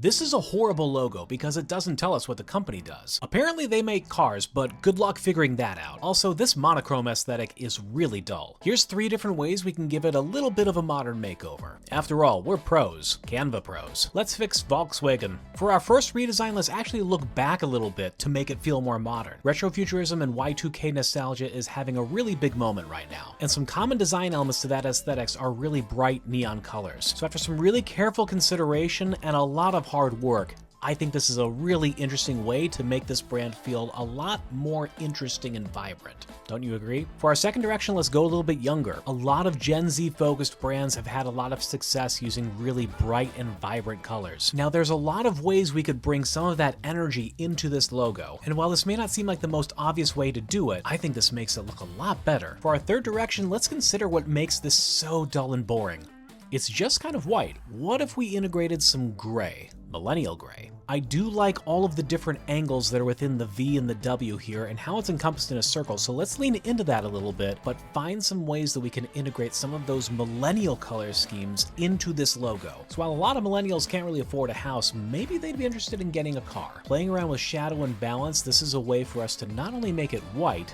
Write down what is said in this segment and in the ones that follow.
This is a horrible logo because it doesn't tell us what the company does. Apparently they make cars, but good luck figuring that out. Also, this monochrome aesthetic is really dull. Here's 3 different ways we can give it a little bit of a modern makeover. After all, we're pros, Canva pros. Let's fix Volkswagen. For our first redesign, let's actually look back a little bit to make it feel more modern. Retrofuturism and Y2K nostalgia is having a really big moment right now, and some common design elements to that aesthetics are really bright neon colors. So after some really careful consideration and a lot of hard work, I think this is a really interesting way to make this brand feel a lot more interesting and vibrant. Don't you agree? For our second direction, let's go a little bit younger. A lot of Gen Z focused brands have had a lot of success using really bright and vibrant colors. Now there's a lot of ways we could bring some of that energy into this logo, and while this may not seem like the most obvious way to do it, I think this makes it look a lot better. For our third direction, let's consider what makes this so dull and boring. It's just kind of white. What if we integrated some gray? Millennial gray. I do like all of the different angles that are within the V and the W here and how it's encompassed in a circle, so let's lean into that a little bit, but find some ways that we can integrate some of those millennial color schemes into this logo. So while a lot of millennials can't really afford a house, maybe they'd be interested in getting a car. Playing around with shadow and balance, this is a way for us to not only make it white,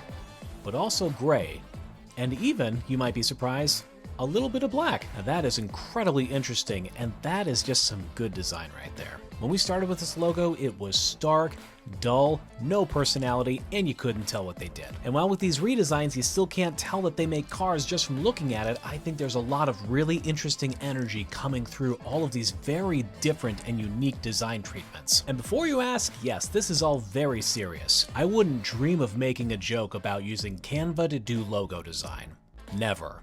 but also gray, and even, you might be surprised, a little bit of black. Now that is incredibly interesting, and that is just some good design right there. When we started with this logo, it was stark, dull, no personality, and you couldn't tell what they did. And while with these redesigns you still can't tell that they make cars just from looking at it, I think there's a lot of really interesting energy coming through all of these very different and unique design treatments. And before you ask, yes, this is all very serious. I wouldn't dream of making a joke about using Canva to do logo design. Never.